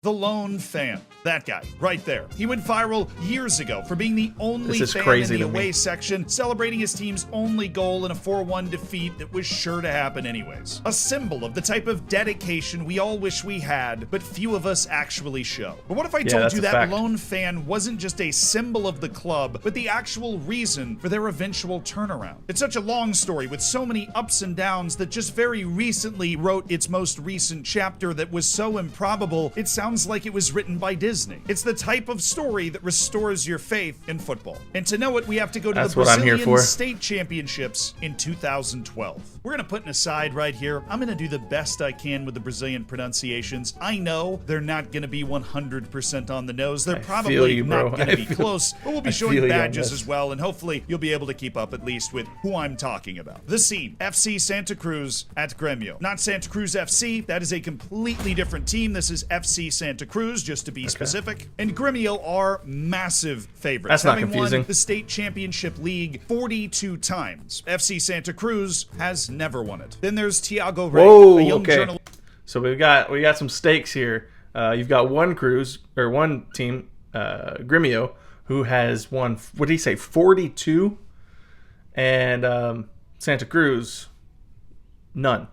The Lone Fan. That guy, right there. He went viral years ago for being the only fan in the away section, celebrating his team's only goal in a 4-1 defeat that was sure to happen anyways. A symbol of the type of dedication we all wish we had, but few of us actually show. But what if I told you that Lone Fan wasn't just a symbol of the club, but the actual reason for their eventual turnaround? It's such a long story with so many ups and downs that just very recently wrote its most recent chapter that was so improbable, it sounds like it was written by Disney. It's the type of story that restores your faith in football. And to know it, we have to go to the Brazilian State Championships in 2012. We're going to put an aside right here. I'm going to do the best I can with the Brazilian pronunciations. I know they're not going to be 100% on the nose. They're probably not going to be close, but we'll be showing badges as well, and hopefully you'll be able to keep up at least with who I'm talking about. The scene, FC Santa Cruz at Grêmio. Not Santa Cruz FC, that is a completely different team. This is FC Santa Cruz, just to be specific. And Grêmio are massive favorites. That's not confusing. Won the state championship league 42 times. FC Santa Cruz has never won it. Then there's Thiago Reis, a young journalist. So we got some stakes here. You've got one team, Grêmio, who has won, what did he say, 42? And Santa Cruz, none.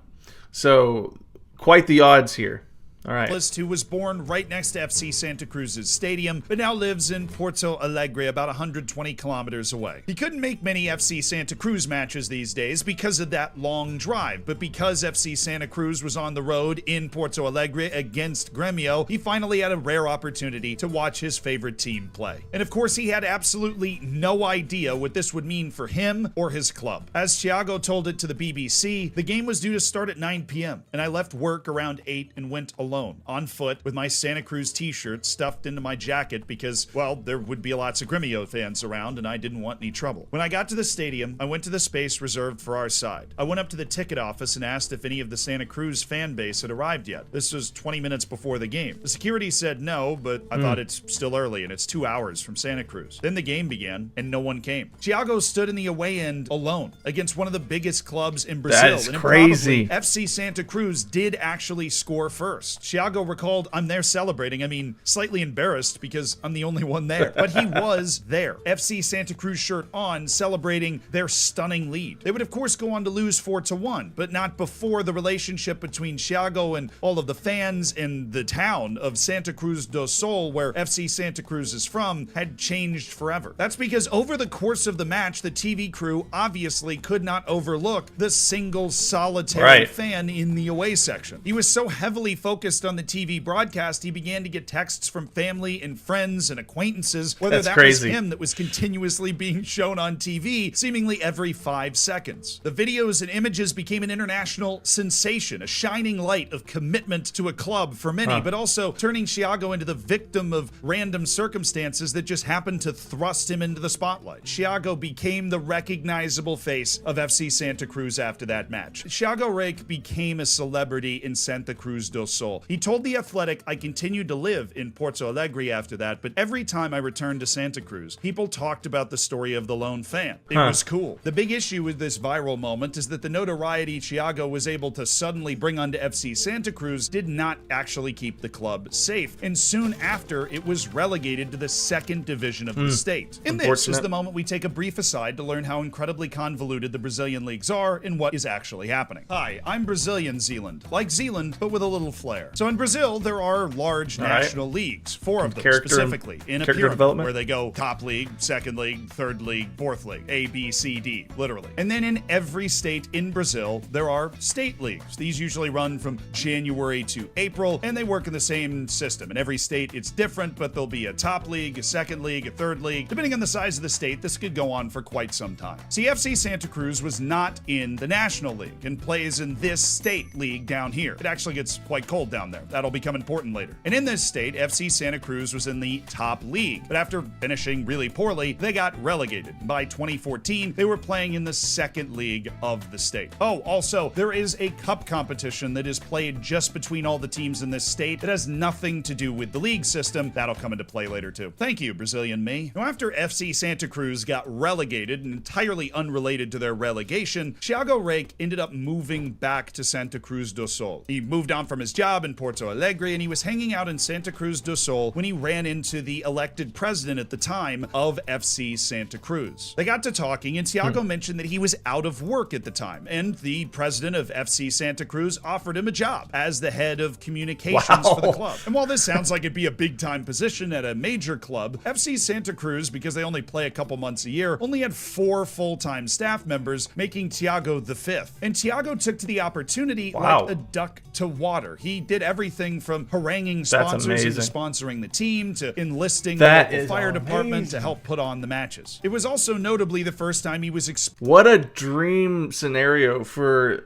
So quite the odds here. All right. Who was born right next to FC Santa Cruz's stadium, but now lives in Porto Alegre, about 120 kilometers away. He couldn't make many FC Santa Cruz matches these days because of that long drive, but because FC Santa Cruz was on the road in Porto Alegre against Grêmio, he finally had a rare opportunity to watch his favorite team play. And of course, he had absolutely no idea what this would mean for him or his club. As Thiago told it to the BBC, the game was due to start at 9 p.m., and I left work around 8 and went alone, on foot, with my Santa Cruz t-shirt stuffed into my jacket because, well, there would be lots of Grêmio fans around and I didn't want any trouble. When I got to the stadium, I went to the space reserved for our side. I went up to the ticket office and asked if any of the Santa Cruz fan base had arrived yet. This was 20 minutes before the game. The security said no, but I thought it's still early and it's 2 hours from Santa Cruz. Then the game began and no one came. Thiago stood in the away end alone against one of the biggest clubs in Brazil. That is crazy. FC Santa Cruz did actually score first. Thiago recalled, "I'm there celebrating. I mean, slightly embarrassed because I'm the only one there." But he was there. FC Santa Cruz shirt on, celebrating their stunning lead. They would, of course, go on to lose 4-1, but not before the relationship between Thiago and all of the fans in the town of Santa Cruz do Sul, where FC Santa Cruz is from, had changed forever. That's because over the course of the match, the TV crew obviously could not overlook the single solitary fan in the away section. He was so heavily focused on the TV broadcast, he began to get texts from family and friends and acquaintances, whether that was him that was continuously being shown on TV, seemingly every 5 seconds. The videos and images became an international sensation, a shining light of commitment to a club for many, but also turning Thiago into the victim of random circumstances that just happened to thrust him into the spotlight. Thiago became the recognizable face of FC Santa Cruz after that match. Thiago Reis became a celebrity in Santa Cruz do Sul. He told The Athletic, "I continued to live in Porto Alegre after that, but every time I returned to Santa Cruz, people talked about the story of the Lone Fan. It was cool." The big issue with this viral moment is that the notoriety Thiago was able to suddenly bring onto FC Santa Cruz did not actually keep the club safe, and soon after, it was relegated to the second division of the state. And this is the moment we take a brief aside to learn how incredibly convoluted the Brazilian leagues are and what is actually happening. Hi, I'm Brazilian Zealand. Like Zealand, but with a little flair. So in Brazil, there are large national leagues, 4 of them specifically, in a pyramid where they go top league, second league, third league, fourth league, A, B, C, D, literally. And then in every state in Brazil, there are state leagues. These usually run from January to April, and they work in the same system. In every state, it's different, but there'll be a top league, a second league, a third league. Depending on the size of the state, this could go on for quite some time. FC Santa Cruz was not in the National League and plays in this state league down here. It actually gets quite cold down there. That'll become important later. And in this state, FC Santa Cruz was in the top league, but after finishing really poorly, they got relegated. By 2014, they were playing in the second league of the state. Oh, also, there is a cup competition that is played just between all the teams in this state. It has nothing to do with the league system. That'll come into play later too. Thank you, Brazilian me. Now, after FC Santa Cruz got relegated, and entirely unrelated to their relegation, Thiago Reis ended up moving back to Santa Cruz do Sul. He moved on from his job job in Porto Alegre, and he was hanging out in Santa Cruz do Sul when he ran into the elected president at the time of FC Santa Cruz. They got to talking, and Thiago mentioned that he was out of work at the time, and the president of FC Santa Cruz offered him a job as the head of communications for the club. And while this sounds like it'd be a big-time position at a major club, FC Santa Cruz, because they only play a couple months a year, only had 4 full-time staff members, making Thiago the 5th. And Thiago took to the opportunity like a duck to water. He did everything from haranguing sponsors into sponsoring the team to enlisting the local fire department to help put on the matches. It was also notably the first time he was What a dream scenario for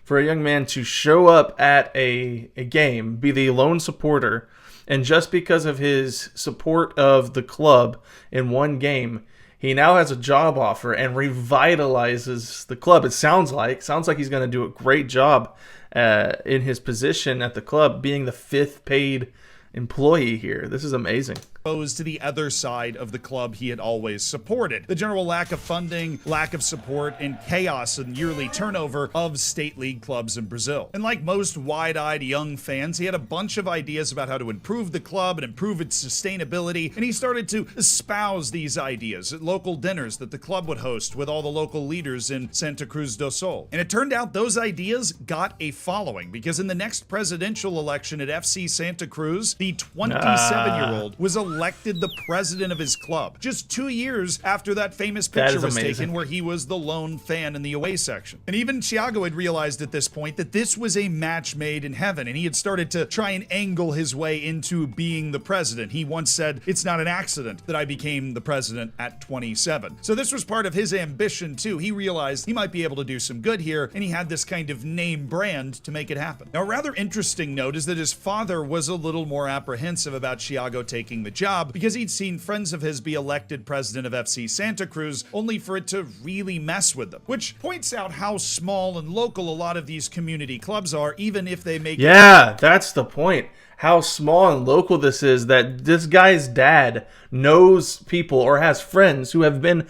a young man to show up at a game, be the lone supporter, and just because of his support of the club in one game, he now has a job offer and revitalizes the club. It sounds like he's going to do a great job in his position at the club, being the 5th paid employee here. This is amazing. To the other side of the club he had always supported. The general lack of funding, lack of support, and chaos and yearly turnover of state league clubs in Brazil. And like most wide-eyed young fans, he had a bunch of ideas about how to improve the club and improve its sustainability, and he started to espouse these ideas at local dinners that the club would host with all the local leaders in Santa Cruz do Sul. And it turned out those ideas got a following, because in the next presidential election at FC Santa Cruz, the 27-year-old was elected the president of his club, just 2 years after that famous picture was taken where he was the lone fan in the away section. And even Thiago had realized at this point that this was a match made in heaven, and he had started to try and angle his way into being the president. He once said, "It's not an accident that I became the president at 27." So this was part of his ambition too. He realized he might be able to do some good here, and he had this kind of name brand to make it happen. Now, a rather interesting note is that his father was a little more apprehensive about Thiago taking the job, because he'd seen friends of his be elected president of FC Santa Cruz only for it to really mess with them, which points out how small and local a lot of these community clubs are, even if they make that's the point. How small and local this is, that this guy's dad knows people or has friends who have been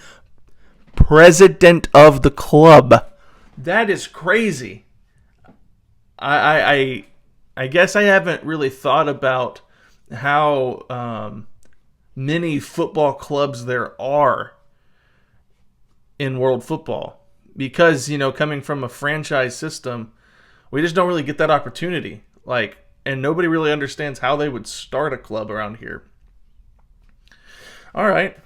president of the club. That is crazy. I guess I haven't really thought about how many football clubs there are in world football, because, you know, coming from a franchise system, we just don't really get that opportunity, and nobody really understands how they would start a club around here. All right.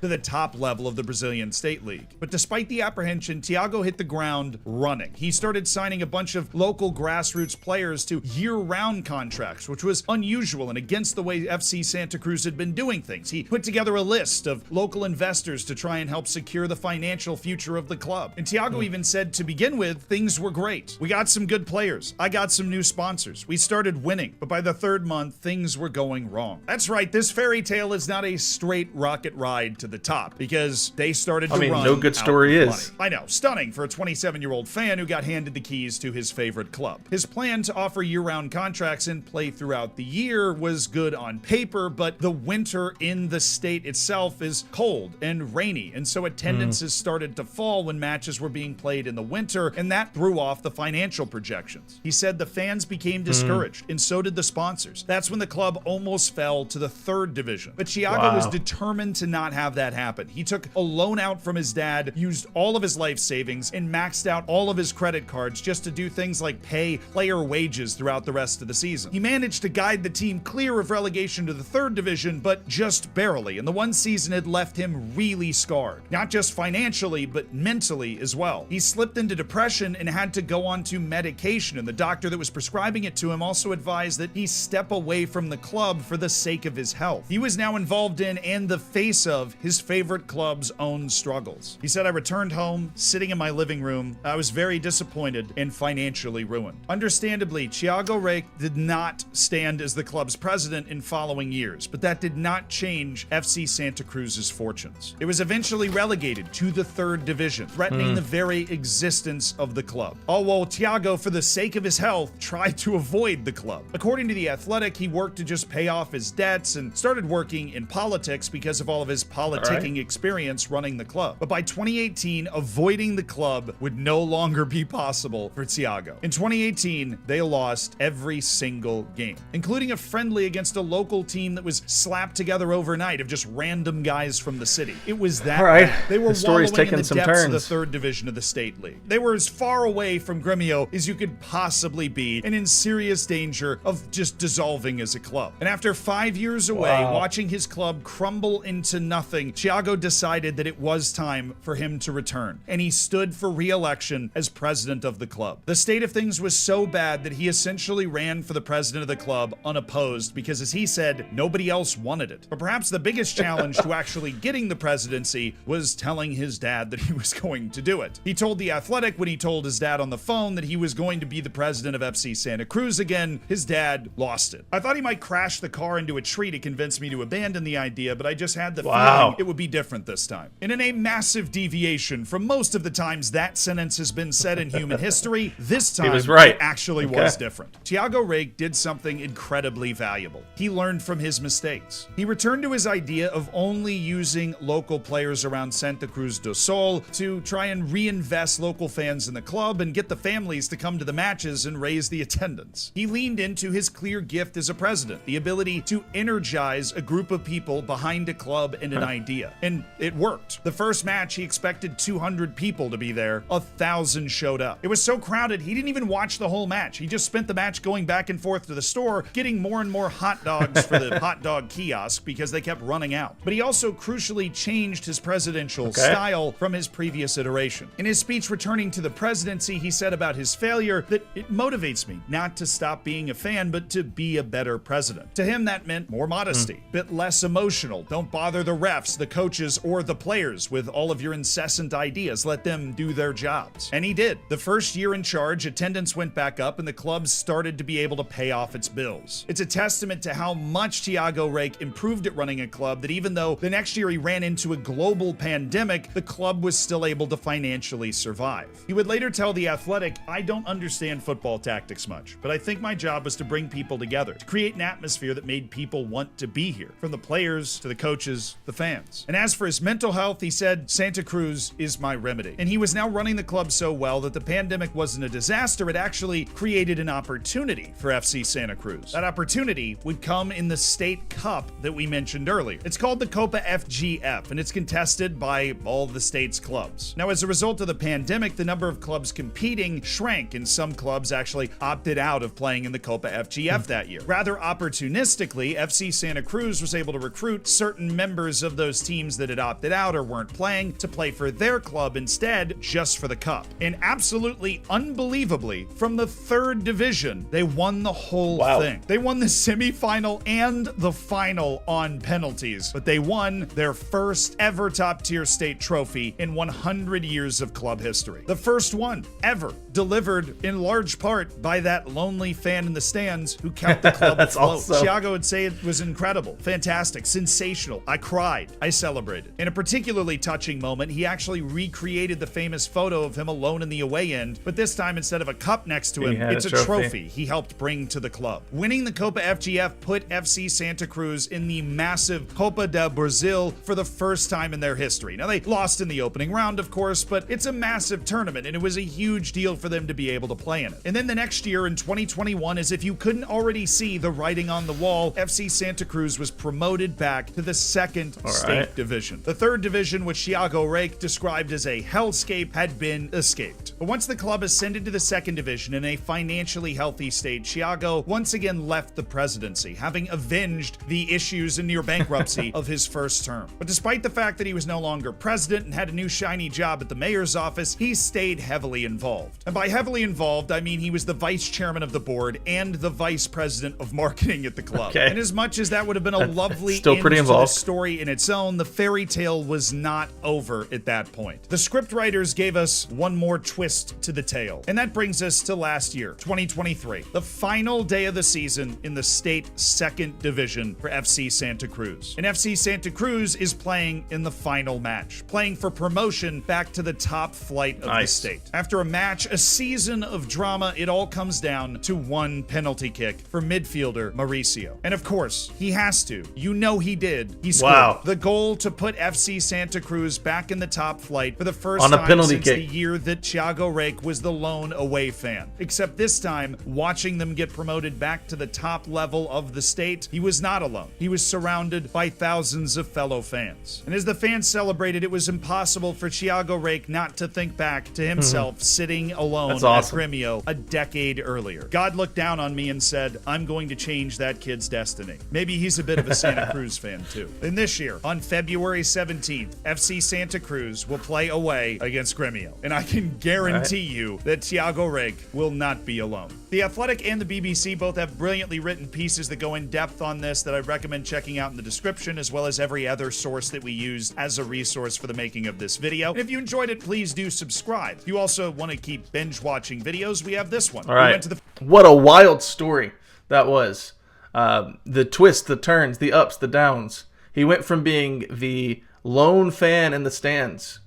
To the top level of the Brazilian State League. But despite the apprehension, Thiago hit the ground running. He started signing a bunch of local grassroots players to year-round contracts, which was unusual and against the way FC Santa Cruz had been doing things. He put together a list of local investors to try and help secure the financial future of the club. And Thiago even said, to begin with, things were great. We got some good players. I got some new sponsors. We started winning. But by the 3rd month, things were going wrong. That's right, this fairy tale is not a straight rocket ride to the top, because they started to run no good story is. money. I know, stunning for a 27-year-old fan who got handed the keys to his favorite club. His plan to offer year-round contracts and play throughout the year was good on paper, but the winter in the state itself is cold and rainy, and so attendances started to fall when matches were being played in the winter, and that threw off the financial projections. He said the fans became discouraged, and so did the sponsors. That's when the club almost fell to the 3rd division. But Thiago was determined to not have that happen. He took a loan out from his dad, used all of his life savings, and maxed out all of his credit cards just to do things like pay player wages throughout the rest of the season. He managed to guide the team clear of relegation to the 3rd division, but just barely, and the one season had left him really scarred. Not just financially, but mentally as well. He slipped into depression and had to go on to medication, and the doctor that was prescribing it to him also advised that he step away from the club for the sake of his health. He was now involved in and the face of his favorite club's own struggles. He said, "I returned home, sitting in my living room. I was very disappointed and financially ruined." Understandably, Thiago Reis did not stand as the club's president in following years, but that did not change FC Santa Cruz's fortunes. It was eventually relegated to the 3rd division, threatening the very existence of the club. All while Thiago, for the sake of his health, tried to avoid the club. According to The Athletic, he worked to just pay off his debts and started working in politics because of all of his politics politicking experience running the club. But by 2018, avoiding the club would no longer be possible for Thiago. In 2018, they lost every single game, including a friendly against a local team that was slapped together overnight of just random guys from the city. It was that bad. They were wallowing in the depths of the third division of the state league. They were as far away from Grêmio as you could possibly be, and in serious danger of just dissolving as a club. And after 5 years away, watching his club crumble into nothing, Thiago decided that it was time for him to return, and he stood for re-election as president of the club. The state of things was so bad that he essentially ran for the president of the club unopposed because, as he said, nobody else wanted it. But perhaps the biggest challenge to actually getting the presidency was telling his dad that he was going to do it. He told The Athletic when he told his dad on the phone that he was going to be the president of FC Santa Cruz again, his dad lost it. I thought he might crash the car into a tree to convince me to abandon the idea, but I just had the feeling it would be different this time. And in a massive deviation from most of the times that sentence has been said in human history, this time it actually was different. Thiago Reich did something incredibly valuable. He learned from his mistakes. He returned to his idea of only using local players around Santa Cruz do Sul to try and reinvest local fans in the club and get the families to come to the matches and raise the attendance. He leaned into his clear gift as a president, the ability to energize a group of people behind a club and an idea. And it worked. The first match, he expected 200 people to be there. 1,000 showed up. It was so crowded, he didn't even watch the whole match. He just spent the match going back and forth to the store, getting more and more hot dogs for the hot dog kiosk because they kept running out. But he also crucially changed his presidential style from his previous iteration. In his speech returning to the presidency, he said about his failure that it motivates me not to stop being a fan, but to be a better president. To him, that meant more modesty, bit less emotional. Don't bother the refs, the coaches, or the players with all of your incessant ideas. Let them do their jobs. And he did. The first year in charge, attendance went back up and the club started to be able to pay off its bills. It's a testament to how much Thiago Reich improved at running a club that even though the next year he ran into a global pandemic, the club was still able to financially survive. He would later tell The Athletic, "I don't understand football tactics much, but I think my job was to bring people together, to create an atmosphere that made people want to be here, from the players to the coaches, the fans." And as for his mental health, he said, "Santa Cruz is my remedy." And he was now running the club so well that the pandemic wasn't a disaster, it actually created an opportunity for FC Santa Cruz. That opportunity would come in the State Cup that we mentioned earlier. It's called the Copa FGF, and it's contested by all the state's clubs. Now, as a result of the pandemic, the number of clubs competing shrank, and some clubs actually opted out of playing in the Copa FGF that year. Rather opportunistically, FC Santa Cruz was able to recruit certain members of those teams that had opted out or weren't playing to play for their club instead, just for the cup. And absolutely unbelievably, from the third division, they won the whole thing. They won the semifinal and the final on penalties, but they won their first ever top-tier state trophy in 100 years of club history. The first one ever, delivered in large part by that lonely fan in the stands who kept the club afloat. Awesome. Thiago would say it was incredible, fantastic, sensational. I cried. I celebrated. In a particularly touching moment, he actually recreated the famous photo of him alone in the away end, but this time instead of a cup next to him, it's a trophy he helped bring to the club. Winning the Copa FGF put FC Santa Cruz in the massive Copa do Brasil for the first time in their history. Now, they lost in the opening round, of course, but it's a massive tournament, and it was a huge deal for them to be able to play in it. And then the next year, in 2021, as if you couldn't already see the writing on the wall, FC Santa Cruz was promoted back to the second state division. The third division, which Thiago Reich described as a hellscape, had been escaped. But once the club ascended to the second division in a financially healthy state, Thiago once again left the presidency, having avenged the issues and near bankruptcy of his first term. But despite the fact that he was no longer president and had a new shiny job at the mayor's office, he stayed heavily involved. And by heavily involved, I mean he was the vice chairman of the board and the vice president of marketing at the club. And as much as that would have been a lovely end to the story in its own, the fairy tale was not over at that point. The script writers gave us one more twist to the tale. And that brings us to last year, 2023, the final day of the season in the state second division for FC Santa Cruz. And FC Santa Cruz is playing in the final match, playing for promotion back to the top flight of the state. After a match, a season of drama, it all comes down to one penalty kick for midfielder Mauricio. And of course, he has to. You know he did. He scored the goal to put FC Santa Cruz back in the top flight for the first On a time penalty since kick. the year that Thiago Reich was the lone away fan. Except this time, watching them get promoted back to the top level of the state, he was not alone. He was surrounded by thousands of fellow fans. And as the fans celebrated, it was impossible for Thiago Reich not to think back to himself sitting alone That's awesome. at Grêmio a decade earlier. God looked down on me and said, I'm going to change that kid's destiny. Maybe he's a bit of a Santa Cruz fan too. And this year, on February 17th, FC Santa Cruz will play away against Grêmio. And I can guarantee you that Thiago Reich will not be alone. The Athletic and the BBC both have brilliantly written pieces that go in depth on this that I recommend checking out in the description, as well as every other source that we use as a resource for the making of this video. And if you enjoyed it, please do subscribe. If you also want to keep binge watching videos, we have this one. All right. We went to the What a wild story that was. The twists, the turns, the ups, the downs. He went from being the lone fan in the stands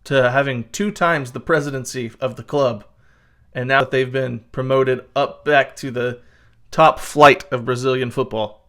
to having 2 times the presidency of the club. And now that they've been promoted up back to the top flight of Brazilian football,